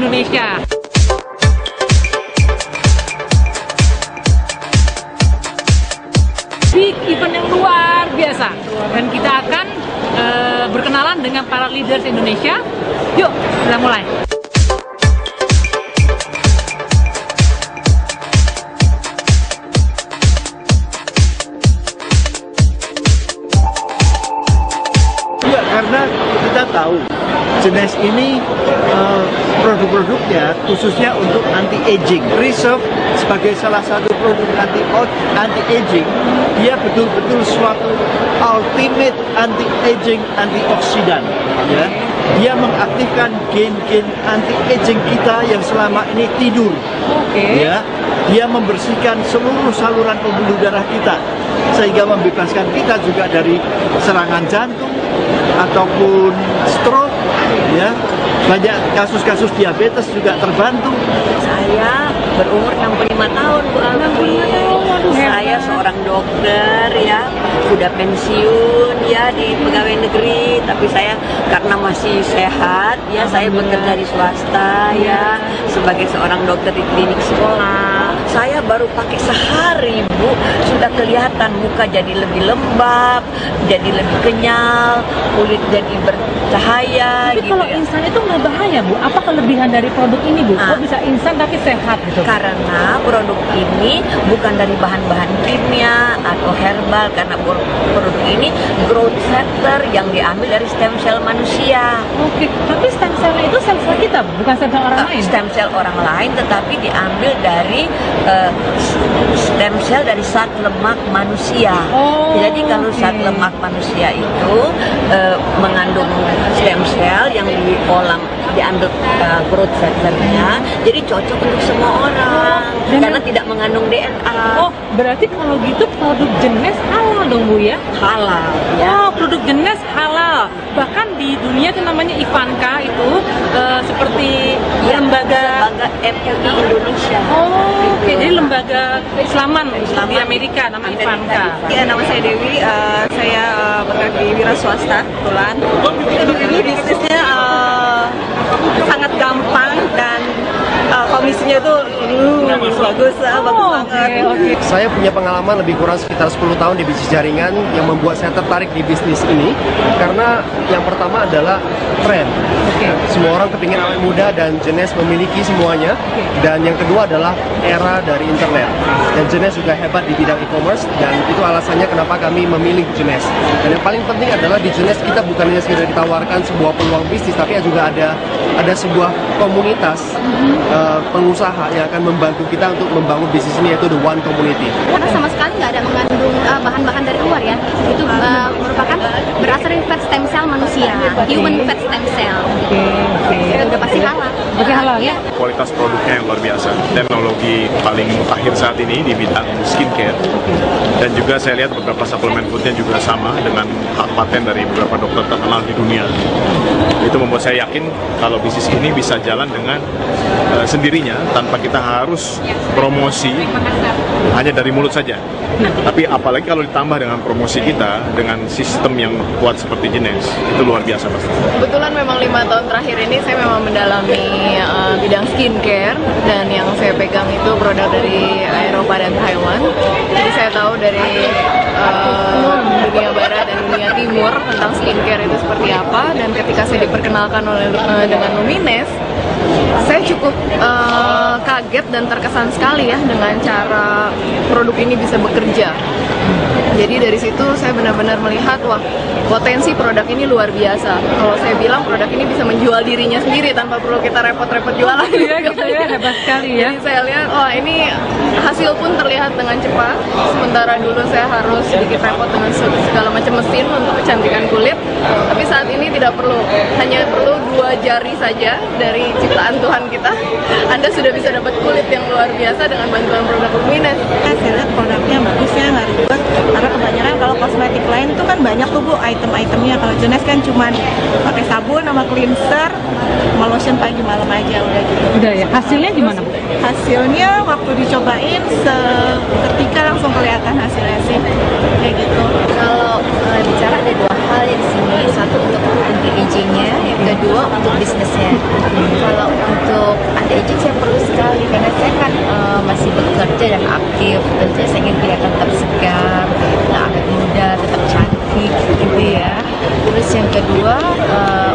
Indonesia. Big event yang luar biasa, dan kita akan berkenalan dengan para leaders Indonesia. Yuk, kita mulai. Ya, karena kita tahu Genes ini produk-produknya khususnya untuk anti-aging. Reserve sebagai salah satu produk anti-aging, dia betul-betul suatu ultimate anti-aging, antioksidan. Ya, dia mengaktifkan gen-gen anti-aging kita yang selama ini tidur. Ya, dia membersihkan seluruh saluran pembuluh darah kita sehingga membebaskan kita juga dari serangan jantung ataupun stroke. Ya, banyak kasus-kasus diabetes juga terbantu. Saya berumur 65 tahun, Bu Alfi. Saya seorang dokter ya, sudah pensiun ya di pegawai negeri, tapi saya karena masih sehat ya, saya bekerja di swasta ya sebagai seorang dokter di klinik sekolah. Saya baru pakai sehari, Bu, sudah kelihatan muka jadi lebih lembab, jadi lebih kenyal, kulit jadi bercahaya. Tapi gitu kalau ya. instan itu nggak bahaya, Bu? Apa kelebihan dari produk ini, Bu? Kok bisa instan tapi sehat gitu? Karena produk ini bukan dari bahan-bahan kimia atau herbal, karena produk ini growth factor yang diambil dari stem cell manusia. Oke, tapi stem cell itu sel-sel kita, Bu? Bukan sel-sel orang lain? Stem cell orang lain, tetapi diambil dari stem cell dari zat lemak manusia. Jadi kalau zat lemak manusia itu mengandung stem cell yang diolah, diambil growth factornya, jadi cocok untuk semua orang karena tidak mengandung DNA. Oh, berarti kalau gitu produk Genes halal dong, Bu ya? Halal ya. Oh, produk Genes halal. Bahkan di dunia itu namanya Ivanka itu seperti Ya, lembaga MUI Indonesia. Oh, oke. Jadi lembaga Islaman di Amerika namanya Ivanka. Ya, nama saya Dewi, saya bekerja di wira swasta kebetulan. Ini bisnisnya sangat gampang dan komisinya tuh bagus banget. Saya punya pengalaman lebih kurang sekitar 10 tahun di bisnis jaringan yang membuat saya tertarik di bisnis ini karena yang pertama adalah tren. Semua orang kepingin awet muda dan Genes memiliki semuanya. Dan yang kedua adalah era dari internet. Dan Genes juga hebat di bidang e-commerce dan itu alasannya kenapa kami memilih Genes. Dan yang paling penting adalah di Genes kita bukan hanya sekedar ditawarkan sebuah peluang bisnis, tapi juga ada sebuah komunitas pengusaha yang akan membantu kita untuk membangun bisnis ini, yaitu The One Community. Karena sama sekali nggak ada mengandung bahan-bahan dari luar ya, itu merupakan berasal dari fat stem cell manusia, human fat stem cell. Udah pasti halal. Oke, halal ya. Kualitas produknya yang luar biasa, teknologi paling akhir saat ini di bidang skincare, dan juga saya lihat beberapa suplemen foodnya juga sama dengan hak paten dari beberapa dokter terkenal di dunia. Itu membuat saya yakin kalau bisnis ini bisa jalan dengan sendirinya tanpa kita harus promosi hanya dari mulut saja. Tapi apalagi kalau ditambah dengan promosi kita dengan sistem yang kuat seperti Genes, itu luar biasa pasti. Kebetulan memang 5 tahun terakhir ini saya memang mendalami bidang skincare, dan yang saya pegang itu produk dari Eropa dan Taiwan. Jadi saya tahu dari dunia barat dan dunia timur tentang skincare itu seperti apa, dan ketika saya diperkenalkan dengan Lumines, saya cukup kaget dan terkesan sekali ya dengan cara produk ini bisa bekerja. Jadi dari situ saya benar-benar melihat, wah, potensi produk ini luar biasa. Kalau saya bilang produk ini bisa menjual dirinya sendiri tanpa perlu kita repot-repot jualan. Iya gitu ya, hebat sekali ya. Jadi saya lihat, wah, ini hasil pun terlihat dengan cepat. Sementara dulu saya harus sedikit repot dengan segala macam mesin untuk kecantikan kulit. Tapi saat ini tidak perlu, hanya perlu 2 jari saja dari ciptaan Tuhan kita. Anda sudah bisa dapat kulit yang luar biasa dengan bantuan produk Lumines. Saya lihat produknya bagus ya, nggak ribet. Karena kebanyakan kalau kosmetik lain itu kan banyak tuh, Bu, item-itemnya. Kalau Genes kan cuman pakai sabun sama cleanser, sama lotion pagi malam aja udah gitu. Udah ya. Hasilnya gimana, Bu? Hasilnya waktu dicobain seketika langsung kelihatan hasilnya sih, kayak gitu. Kalau bicara ada 2 hal ya di sini, satu untuk anti-agingnya, yang kedua untuk bisnisnya. Kalau untuk yang kedua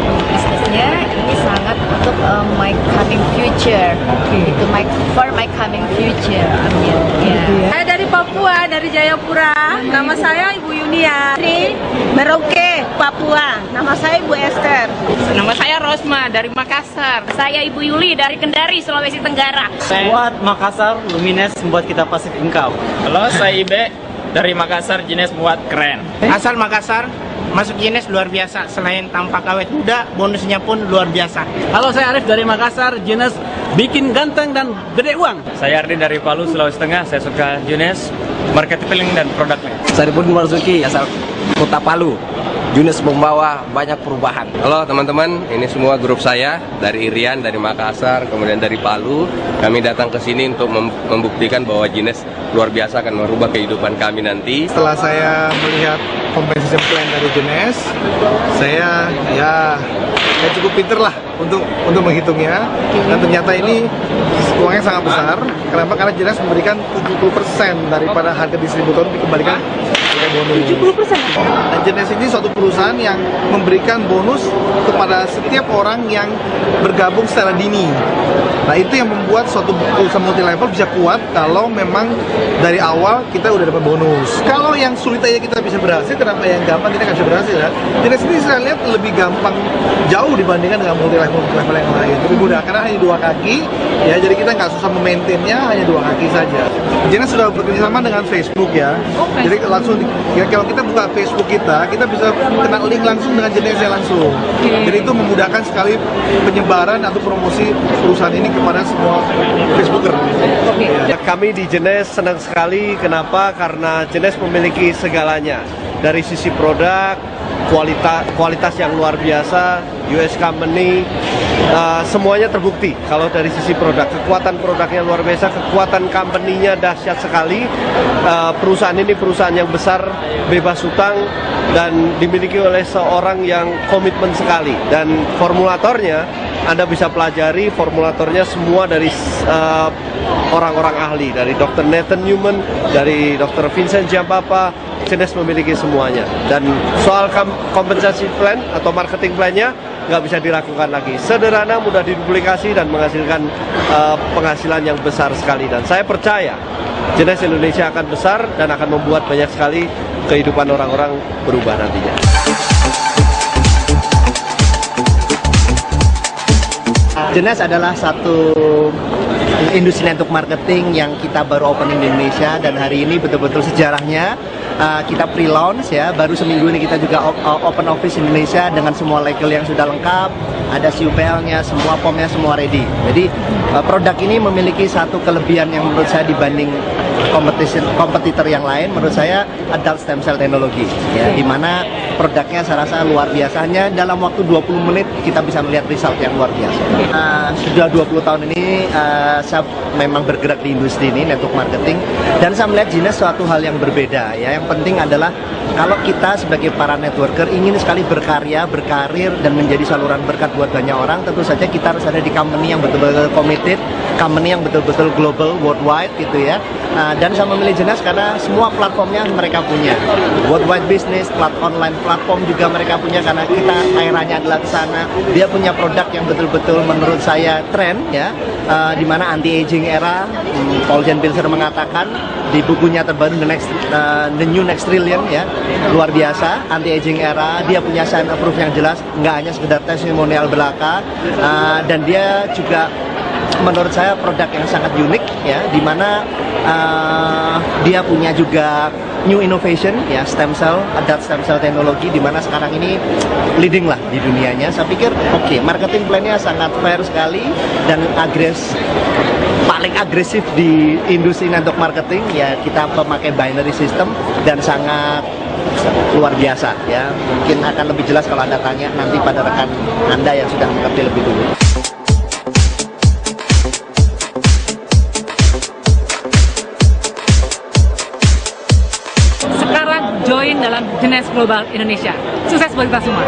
untuk bisnisnya ini sangat untuk my coming future, itu for my coming future. Amin. Ya. Saya dari Papua, dari Jayapura. Nama saya Ibu Yunia. Dari Merauke, Papua. Nama saya Ibu Esther. Nama saya Rosma dari Makassar. Saya Ibu Yuli dari Kendari, Sulawesi Tenggara. Buat Makassar, Lumines membuat kita pasif income. Halo, saya Ibe dari Makassar, Jenis buat keren. Asal Makassar, masuk Jenis luar biasa. Selain tampak awet muda, bonusnya pun luar biasa. Halo, saya Arif dari Makassar, Jenis bikin ganteng dan gede uang. Saya Ardi dari Palu, Sulawesi Tengah. Saya suka Jenis, marketing dan produknya. Saya Pun Marzuki, asal Kota Palu. Junes membawa banyak perubahan. Halo teman-teman, ini semua grup saya dari Irian, dari Makassar, kemudian dari Palu. Kami datang ke sini untuk membuktikan bahwa Jenis luar biasa akan merubah kehidupan kami nanti. Setelah saya melihat compensation plan dari Jenis, saya cukup pinter lah untuk menghitungnya. Dan ternyata ini uangnya sangat besar. Kenapa? Karena Jenis memberikan 70% daripada harga distributor dikembalikan sebagai bonus. 70%? Dan Jenis ini suatu perusahaan yang memberikan bonus kepada setiap orang yang bergabung secara dini. Nah, itu yang membuat suatu perusahaan multi level bisa kuat kalau memang dari awal kita udah dapat bonus. Kalau yang sulit aja kita bisa berhasil, kenapa yang gampang kita nggak bisa berhasil ya? Jenis ini saya lihat lebih gampang jauh dibandingkan dengan multi level yang lain. Lebih mudah karena hanya 2 kaki, ya jadi kita nggak susah memaintainnya, hanya 2 kaki saja. Jenis sudah bekerjasama dengan Facebook ya. Jadi langsung ya, kalau kita buka Facebook kita bisa kena link langsung dengan Jenisnya langsung. Jadi itu memudahkan sekali penyebaran atau promosi perusahaan ini kepada semua Facebooker. Ya, kami di Jenis senang sekali. Kenapa? Karena Jenis memiliki segalanya. Dari sisi produk, kualitas yang luar biasa, US company, semuanya terbukti. Kalau dari sisi produk, kekuatan produknya luar biasa, kekuatan company-nya dahsyat sekali. Perusahaan ini perusahaan yang besar, bebas hutang, dan dimiliki oleh seorang yang komitmen sekali. Dan formulatornya, Anda bisa pelajari formulatornya semua dari orang-orang ahli, dari Dr. Nathan Newman, dari Dr. Vincent Giampapa. Jenis memiliki semuanya. Dan soal kompensasi plan atau marketing plan-nya nggak bisa diragukan lagi. Sederhana, mudah diduplikasi, dan menghasilkan penghasilan yang besar sekali. Dan saya percaya Jenis Indonesia akan besar dan akan membuat banyak sekali kehidupan orang-orang berubah nantinya. Jenis adalah satu industri network marketing yang kita baru opening di Indonesia, dan hari ini betul-betul sejarahnya. Kita pre-launch ya, baru seminggu ini kita juga open office Indonesia dengan semua legal yang sudah lengkap, ada CUPL-nya, semua POM-nya semua ready. Jadi produk ini memiliki satu kelebihan yang menurut saya dibanding kompetitor yang lain, menurut saya adult stem cell teknologi ya, dimana produknya saya rasa luar biasa. Hanya dalam waktu 20 menit kita bisa melihat result yang luar biasa. Sudah 20 tahun ini saya memang bergerak di industri ini, network marketing, dan saya melihat Jenis suatu hal yang berbeda ya. Yang penting adalah kalau kita sebagai para networker ingin sekali berkarya, berkarir, dan menjadi saluran berkat buat banyak orang, tentu saja kita harus ada di company yang betul-betul committed, company yang betul-betul global, worldwide gitu ya. Dan saya memilih Jenis karena semua platformnya mereka punya. Worldwide business, online platform juga mereka punya karena kita airanya adalah ke sana. Dia punya produk yang betul-betul menurut saya tren ya, di mana anti-aging era, Paul Jan Pilser mengatakan di bukunya terbaru The New Next Trillion ya, luar biasa, anti-aging era. Dia punya sign approve yang jelas, nggak hanya sekedar testimonial belaka, dan dia juga menurut saya produk yang sangat unik ya, dimana dia punya juga new innovation ya, stem cell, adult stem cell teknologi, dimana sekarang ini leading lah di dunianya. Saya pikir oke, marketing plan-nya sangat fair sekali dan paling agresif di industri network marketing ya. Kita memakai binary system dan sangat luar biasa ya. Mungkin akan lebih jelas kalau Anda tanya nanti pada rekan Anda yang sudah mengerti lebih dulu. Sekarang join dalam Jenis Global Indonesia. Sukses buat kita semua.